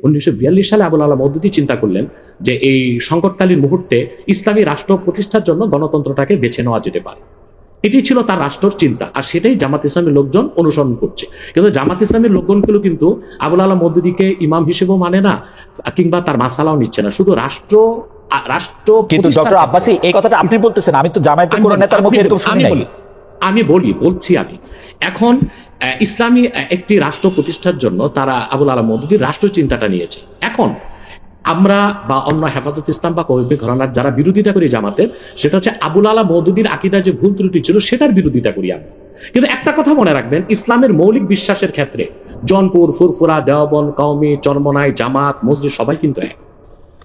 1942 সালে আবুল আলা মওদুদী চিন্তা করলেন যে এই সংকটকালীন মুহূর্তে ইসলামী রাষ্ট্র প্রতিষ্ঠার জন্য গণতন্ত্রটাকে বেছে নেওয়া যেতে পারে। এটি ছিল তার রাষ্ট্রের চিন্তা, আর সেটাই জামাত ইসলামের লোকজন অনুসরণ করছে। কিন্তু জামাত ইসলামের লোকজনগুলো কিন্তু আবুল আলা মওদুদীকে ইমাম হিসেবেও মানে না, কিংবা তার মাসালাও নিচ্ছে না, শুধু রাষ্ট্র। কিন্তু ডক্টর আব্বাসী এই কথাটা আপনি বলতেছেন, আমি তো জামায়াতের কোন নেতার মুখে এরকম শুনি নাই। আমি এখন ইসলামী একটি রাষ্ট্র প্রতিষ্ঠার জন্য তারা আবুল আলা মওদুদীর রাষ্ট্র চিন্তাটা নিয়েছে। এখন আমরা বা অন্য হেফাজত ইসলাম বা কওমি ঘরানার যারা বিরোধিতা করি জামাতের, সেটা হচ্ছে আবুল আলা মওদুদীর আকীদা যে ভুল ত্রুটি ছিল সেটার বিরোধিতা করি আমরা। কিন্তু একটা কথা মনে রাখবেন, ইসলামের মৌলিক বিশ্বাসের ক্ষেত্রে জনপুর, ফুরফুরা, দেওবন্দ, কওমি, চরমনাই, জামাত, মসজিদ সবাই কিন্তু এক।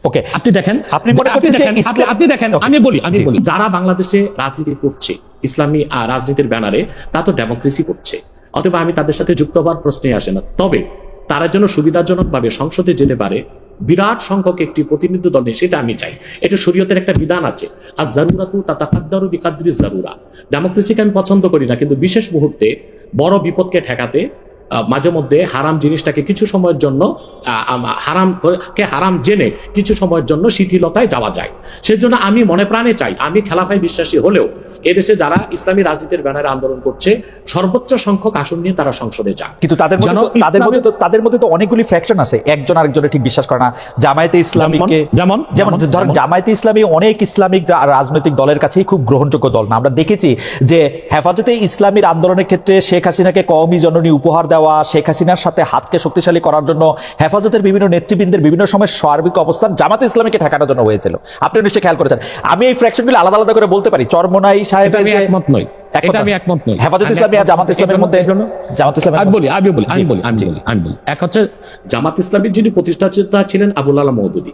ওকে, আপনি দেখেন, আমি বলি যারা বাংলাদেশে রাজনীতি করছে ইসলামী রাজনীতির ব্যানারে, তা তো ডেমোক্রেসি করছে, অথবা আমি তাদের সাথে যুক্ত হওয়ার প্রশ্নই আসে না। তবে তারা যেন সুবিধাজনকভাবে সংসদে যেতে পারে, বিরাট সংখ্যক একটি প্রতিনিধি দল নেই, সেটা আমি চাই। এটা শরীয়তের একটা বিধান আছে, আর জারুরাতু তাতাকাদ্দারু বিকাদরি জারুরা। ডেমোক্রেসিকে আমি পছন্দ করি না, কিন্তু বিশেষ মুহূর্তে বড় বিপদকে ঠেকাতে মাঝে মধ্যে হারাম জিনিসটাকে কিছু সময়ের জন্য হারাম জেনে কিছু সময়ের জন্য শিথিলতায় যাওয়া যায়। সেজন্য আমি মনে প্রাণে চাই, আমি খেলাফায় বিশ্বাসী হলেও এদেশে যারা ইসলামী রাজনীতির ব্যানারে আন্দোলন করছে সর্বোচ্চ সংখ্যক আসন নিয়ে তারা সংসদে যাক। কিন্তু তাদের মধ্যে তো অনেকগুলি ফ্র্যাকশন আছে, একজন আরেকজনের ঠিক বিশ্বাস করে না। জামায়াতে ইসলামীকে যেমন ধরেন, জামায়াতে ইসলামী অনেক ইসলামিক রাজনৈতিক দলের কাছেই খুব গ্রহণযোগ্য দল না। আমরা দেখেছি যে হেফাজতে ইসলামীর আন্দোলনের ক্ষেত্রে শেখ হাসিনাকে কওমি জননী উপহার দেওয়া, শেখ হাসিনার সাথে হাতকে শক্তিশালী করার জন্য হেফাজতের বিভিন্ন নেতৃবৃন্দের বিভিন্ন সময় সার্বিক অবস্থান জামাতে ইসলামীকে ঠেকানোর জন্য হয়েছিল। আপনি নিশ্চয়ই খেয়াল করেছেন। আমি এই ফ্র্যাকশনগুলো আলাদা আলাদা করে বলতে পারি। চরমনাই সাহেব, আমি একমত নই। হেফাজত ইসলামী আর জামাত ইসলামের মধ্যে এক হচ্ছে জামাত ইসলামীর যিনি প্রতিষ্ঠাতা ছিলেন আবুল আলা মওদুদী,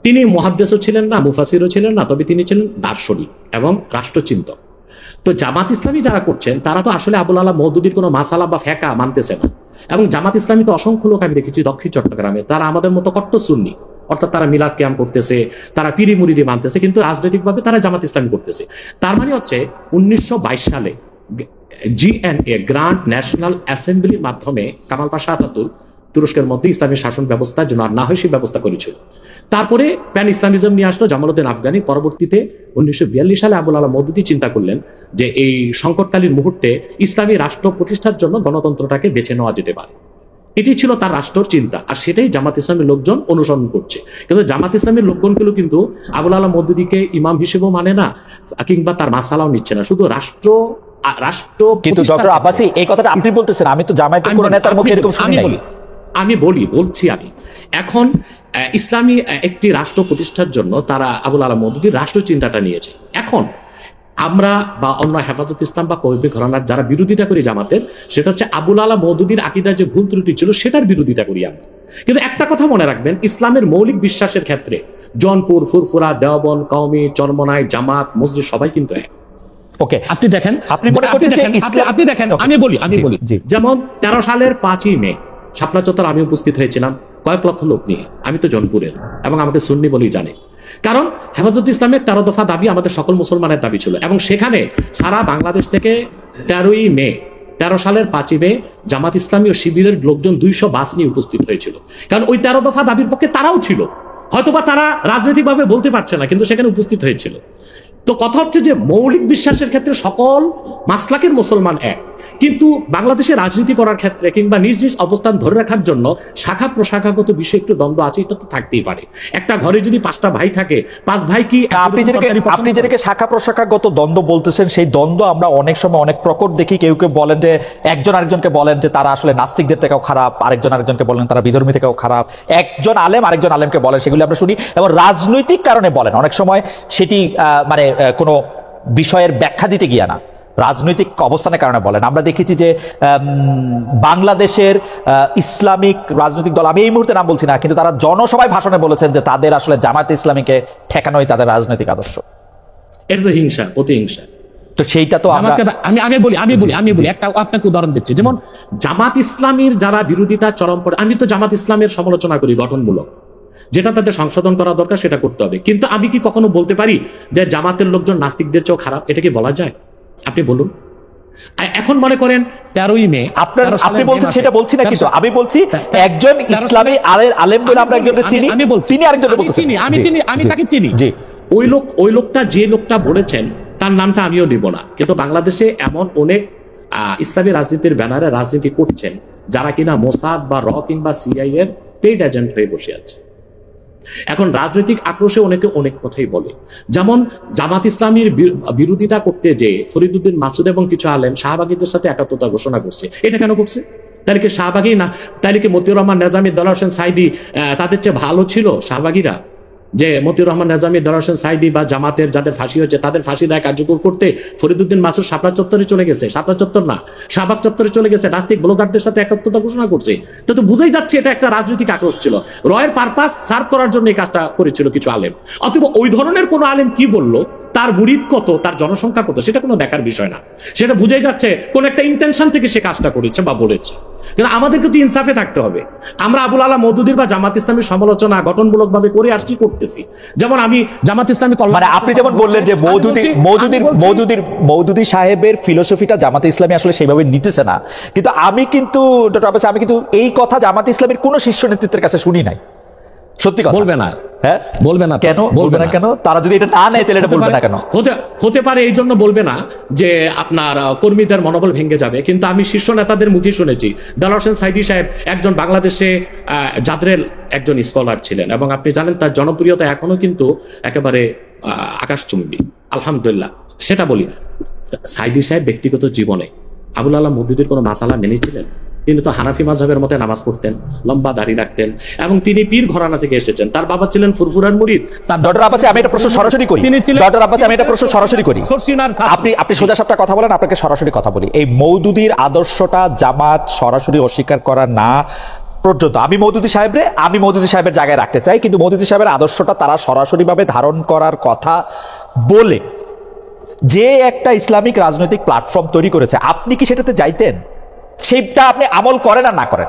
তিনি মুহাদ্দিসও ছিলেন না, মুফাসসিরও ছিলেন না, তবে তিনি ছিলেন দার্শনিক এবং রাষ্ট্রচিন্তক। তো জামাত ইসলামী যারা করছেন তারা তো আসলে আবুল আলা মওদুদীর কোনো মাসালা বা ফেকা মানতেছে না। এবং জামাত ইসলামী তো অসংখ্য লোক আমি দেখেছি দক্ষিণ চট্টগ্রামে, তারা আমাদের মতো কট্টর সুন্নি, অর্থাৎ তারা মিলাদ কিয়াম করতেছে, তারা পিরি মুরিদি মানতেছে, কিন্তু রাজনৈতিকভাবে তারা জামাত ইসলামী করতেছে। তার মানে হচ্ছে 1922 সালে GNA গ্র্যান্ড ন্যাশনাল অ্যাসেম্বলির মাধ্যমে কামাল পাশা আতাতুর্ক তুরস্কের মধ্যে ইসলামী শাসন ব্যবস্থার জন্য আর না হয় সেই ব্যবস্থা করেছিল। তারপরে প্যান ইসলামিজম নিয়ে আসলো জামালউদ্দিন আফগানি। পরবর্তীতে 1942 সালে আবুল আলা মওদুদী চিন্তা করলেন যে এই সংকটকালীন মুহূর্তে ইসলামী রাষ্ট্র প্রতিষ্ঠার জন্য গণতন্ত্রটাকে বেছে নেওয়া যেতে পারে। এটি ছিল তার রাষ্ট্রের চিন্তা, আর সেটাই জামাত ইসলামের লোকজন অনুসরণ করছে। কিন্তু জামাত ইসলামের লোকজনগুলো কিন্তু আবুল আলা মওদুদীকে ইমাম হিসেবেও মানে না, কিংবা তার মাসালাও নিচ্ছে না, শুধু রাষ্ট্র। কিন্তু ডক্টর আব্বাসী এই কথাটা আপনি বলতেছেন, আমি তো জামায়াতের কোন নেতার মুখে এরকম শুনি নাই। আমি এখন ইসলামী একটি রাষ্ট্র প্রতিষ্ঠার জন্য তারা আবুল আলা মওদুদীর রাষ্ট্র চিন্তাটা নিয়েছে। এখন আমরা বা অন্য হেফাজত ইসলাম বা কওমি ঘরানার যারা বিরোধিতা করি জামাতের, সেটা হচ্ছে আবুল আলা মওদুদীর আকীদা যে ভুল ত্রুটি ছিল সেটার বিরোধিতা করি আমরা। কিন্তু একটা কথা মনে রাখবেন, ইসলামের মৌলিক বিশ্বাসের ক্ষেত্রে জনপুর, ফুরফুরা, দেওবন্দ, কওমি, চরমনাই, জামাত, মসজিদ সবাই কিন্তু এক। ওকে, আপনি দেখেন, আমি বলি যেমন 13 সালের 5ই মে শাপলা চত্বর আমি উপস্থিত হয়েছিলাম কয়েক লক্ষ লোক নিয়ে। আমি তো জনপুরের এবং আমাকে সুন্নি বলেই জানে, কারণ হেফাজত ইসলামের 13 দফা দাবি আমাদের সকল মুসলমানের দাবি ছিল। এবং সেখানে সারা বাংলাদেশ থেকে 13 সালের 5ই মে জামাত ইসলামী ও শিবিরের লোকজন 200 বাস নিয়ে উপস্থিত হয়েছিল। কারণ ওই 13 দফা দাবির পক্ষে তারাও ছিল, হয়তোবা তারা রাজনৈতিকভাবে বলতে পারছে না, কিন্তু সেখানে উপস্থিত হয়েছিল। তো কথা হচ্ছে যে মৌলিক বিশ্বাসের ক্ষেত্রে সকল মাসলাকের মুসলমান এক, কিন্তু বাংলাদেশে রাজনীতি করার ক্ষেত্রে কিংবা নিজ নিজ অবস্থান ধরে রাখার জন্য শাখা প্রশাখাগত বিষয়ে একটু দ্বন্দ্ব আছে, এটা তো থাকতেই পারে। একটা ঘরে যদি 5টা ভাই থাকে, 5 ভাই কি আপনি যেটাকে শাখা প্রশাখাগত দ্বন্দ্ব বলতেছেন, সেই দ্বন্দ্ব আমরা অনেক সময় অনেক প্রকট দেখি। কেউ কেউ বলেন যে একজন আরেকজনকে বলেন যে তারা আসলে নাস্তিকদের থেকেও খারাপ, আরেকজন আরেকজনকে বলেন তারা বিধর্মী থেকেও খারাপ, একজন আলেম আরেকজন আলেমকে বলেন, সেগুলি আমরা শুনি। এবং রাজনৈতিক কারণে বলেন, অনেক সময় সেটি মানে কোনো বিষয়ের ব্যাখ্যা দিতে গিয়া না, রাজনৈতিক অবস্থানের কারণে বলেন। আমরা দেখেছি যে বাংলাদেশের ইসলামিক রাজনৈতিক দল, আমি এই মুহূর্তে নাম বলছি না, কিন্তু তারা জনসভায় ভাষণে বলেছেন যে তাদের আসলে জামায়াতে ইসলামীকে ঠেকানোই তাদের রাজনৈতিক আদর্শ। এটা তো হিংসা, প্রতিহিংসা। তো সেইটা তো আমি বলি একটা আপনাকে উদাহরণ দিচ্ছি। যেমন জামাত ইসলামীর যারা বিরোধিতা চরম পড়ে, আমি তো জামাত ইসলামের সমালোচনা করি গঠনমূলক, যেটা তাদের সংশোধন করা দরকার সেটা করতে হবে। কিন্তু আমি কি কখনো বলতে পারি যে জামাতের লোকজন নাস্তিকদের চেয়েও খারাপ? এটা কি বলা যায়? আপনি বলুন। এখন মনে করেন 13ই মে আপনি বলছেন সেটা বলছি না, কিন্তু আমি বলছি একজন ইসলামী আলেম বলে আমরা একজনকে চিনি, তিনি আরেকজনকে বলতেছেন। আমি তাকে চিনি। জি, ওই লোকটা যে লোকটা বলেছেন তার নামটা আমিও নিব না, কিন্তু বাংলাদেশে এমন অনেক ইসলামী রাজনীতির ব্যানারে রাজনীতি করছেন যারা কিনা মোসাদ বা র কিংবা সিআই এর পেইড এজেন্ট হয়ে বসে আছে। এখন রাজনৈতিক আক্রোশে অনেকে অনেক কথাই বলে, যেমন জামাত ইসলামীর বিরোধিতা করতে যে ফরিদউদ্দিন মাসুদ এবং কিছু আলেম শাহবাগীদের সাথে একাত্মতা ঘোষণা করছে। এটা কেন করছে? তাহলে কি শাহবাগী না, তাহলে কি মতিউর রহমান নেজামী, দেলোয়ার হোসেন সাইদি তাদের চেয়ে ভালো ছিল শাহবাগীরা? যে মতিউর রহমান নেজামী, দেলোয়ার হোসেন সাইদি বা জামাতের যাদের ফাঁসি হয়েছে তাদের ফাঁসি দায় কার্যকর করতে ফরিদউদ্দিন মাসুদ শাপলা চত্বরে চলে গেছে, শাপলা চত্বর না শাহবাগ চত্বরে চলে গেছে, রাজনৈতিক ব্লগারদের সাথে একাত্মতা ঘোষণা করছে। তো বুঝাই যাচ্ছে এটা একটা রাজনৈতিক আক্রোশ ছিল, রয়ের পারপাস সার্ভ করার জন্য এই কাজটা করেছিল কিছু আলেম। অথবা ওই ধরনের কোন আলেম কি বললো, তার মুরিদ কত, তার জনসংখ্যা কত, সেটা কোনো দেখার বিষয় না। সেটা বুঝাই যাচ্ছে কোন একটা ইন্টেনশন থেকে সে কাজটা করেছে বা বলেছে। কিন্তু আমাদেরকে তো ইনসাফে থাকতে হবে। আমরা আবুল আলা মওদুদীর বা জামাত ইসলামীর সমালোচনা গঠনমূলকভাবে করে আসছি, করতেছি। যেমন আমি জামাত ইসলামী মানে আপনি যেমন বললেন যে মওদুদী সাহেবের ফিলোসফিটা জামাতে ইসলামী আসলে সেভাবে নিতেছে না, কিন্তু আমি কিন্তু ডক্টর আব্বাস, আমি কিন্তু এই কথা জামাত ইসলামীর কোন শীর্ষ নেতৃত্বের কাছে শুনি নাই। সত্যি কথা বলবে না। হ্যাঁ, বলবে না। কেন বলবে না? কেন তারা যদি এটা না নেয় তাহলে এটা বলবে না কেন? হতে পারে এই জন্য বলবে না যে আপনার কর্মীদের মনোবল ভেঙে যাবে। কিন্তু আমি শীর্ষ নেতাদের মুখে শুনেছি, দেলোয়ার হোসেন সাইদি সাহেব একজন বাংলাদেশে জাদরের একজন স্কলার ছিলেন, এবং আপনি জানেন তার জনপ্রিয়তা এখনো কিন্তু একেবারে আকাশচুম্বী, আলহামদুলিল্লাহ। সেটা বলি, সাইদি সাহেব ব্যক্তিগত জীবনে আবুল আলা মওদুদীর কোনো মাসালা মেনেছিলেন? তিনি তো হানাফি মাযহাবের মতে নামাজ পড়তেন, লম্বা দাড়ি রাখতেন, এবং তিনি পীর ঘরানা থেকে এসেছেন। তার বাবা ছিলেন ফুরফুরার মুরিদ। ডক্টর আব্বাস, আমি এটা প্রশ্ন সরাসরি করি। ডক্টর আব্বাস, আমি এটা প্রশ্ন সরাসরি করি। আপনি সোজা সাপটা কথা বলেন, আপনাকে সরাসরি কথা বলি। এই মওদুদীর আদর্শটা জামাত সরাসরি অস্বীকার করা না পর্যন্ত আমি মওদুদী সাহেবের জায়গায় রাখতে চাই, কিন্তু মওদুদী সাহেবের আদর্শটা তারা সরাসরি ভাবে ধারণ করার কথা বলে যে একটা ইসলামিক রাজনৈতিক প্ল্যাটফর্ম তৈরি করেছে, আপনি কি সেটাতে যাইতেন? সেইটা আপনি আমল করেন আর না করেন?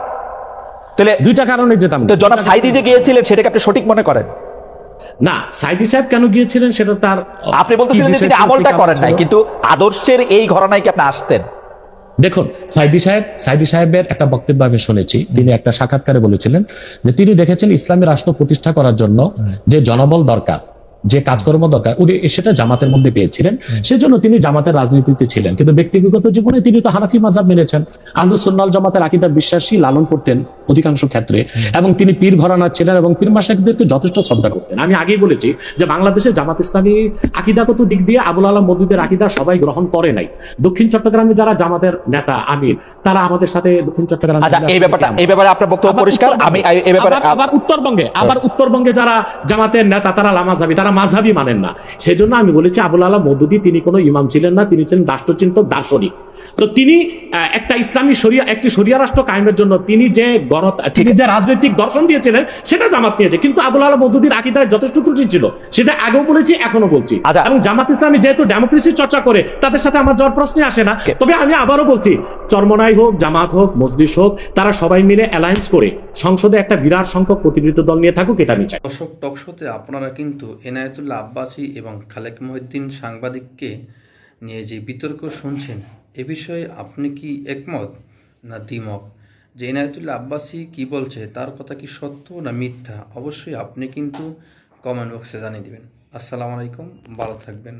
তাহলে দুইটা কারণে যেতাম। তো জনাব সাইদি যে গিয়েছিলেন সেটাকে আপনি সঠিক মনে করেন? না, সাইদি সাহেব কেন গিয়েছিলেন সেটা তার, আপনি বলতেছিলেন যে তিনি আমলটা করেন নাই, কিন্তু আদর্শের এই ঘরানায় কি আপনি আসতেন? দেখুন, সাইদি সাহেবের একটা বক্তব্য আমি শুনেছি, তিনি একটা সাক্ষাৎকারে বলেছিলেন যে তিনি দেখেছেন ইসলামী রাষ্ট্র প্রতিষ্ঠা করার জন্য যে জনবল দরকার, যে কাজকর্ম দরকার, উনি সেটা জামাতের মধ্যে পেয়েছিলেন। সেজন্য তিনি জামাতের রাজনীতিতে ছিলেন, কিন্তু ব্যক্তিগত জীবনে তিনি তো হানাফি মাযহাব মেনেছেন, আহলুস সুন্নাহ ওয়াল জামাতের আকীদার বিশ্বাসী লালন করতেন অধিকাংশ ক্ষেত্রে, এবং তিনি পীর ঘরানার ছিলেন এবং পীর মাশায়েখদেরকে যথেষ্ট শ্রদ্ধা করতেন। আমি আগেই বলেছি যে বাংলাদেশে জামাত ইসলামী আকীদাগত দিক দিয়ে আবুল আলা মওদুদীর আকীদা সবাই গ্রহণ করে নাই। দক্ষিণ চট্টগ্রামে যারা জামাতের নেতা আমির, তারা আমাদের সাথে দক্ষিণ চট্টগ্রামে, আচ্ছা, এই ব্যাপারে আপনার বক্তব্য পরিষ্কার। আমি এই ব্যাপারে আবার উত্তরবঙ্গে যারা জামাতের নেতা তারা লামাযাবি, তারা মাযহাবই মানেন না। সেজন্য আমি বলেছি আবুল আলা মওদুদী তিনি কোনো ইমাম ছিলেন না, তিনি ছিলেন রাষ্ট্রচিন্তক, দার্শনিক। তো তিনি একটা ইসলামী একটি শরিয়া রাষ্ট্র কায়েমের জন্য তিনি যে রাজনৈতিক দর্শন দিয়েছিলেন সেটা জামাত নিয়েছে, কিন্তু আবুল আলা মওদুদীর আকীদায় যথেষ্ট ত্রুটি ছিল, সেটা আগেও বলেছি, এখনো বলছি। এবং জামাত ইসলামী যেহেতু ডেমোক্রেসি চর্চা করে, তাদের সাথে আমার যাওয়ার প্রশ্নই আসে না। তবে আমি আবারও বলছি, চরমনাই হোক, জামাত হোক, মজলিস হোক, তারা সবাই মিলে অ্যালায়েন্স করে সংসদে একটা বিরাট সংখ্যক প্রতিনিধিত্ব দল নিয়ে থাকুক, এটা আমি চাই। দর্শক, টকশোতে আপনারা কিন্তু এনায়েতুল্লাহ আব্বাসী এবং খালেক মহিউদ্দিন সাংবাদিককে নিয়ে যে বিতর্ক শুনছেন, এ বিষয়ে আপনি কি একমত না দ্বিমত? যে এনায়েতুল্লাহ আব্বাসী কি বলছে, তার কথা কি সত্য না মিথ্যা, অবশ্যই আপনি কিন্তু কমেন্ট বক্সে জানিয়ে দিবেন। আসসালামু আলাইকুম, ভালো থাকবেন।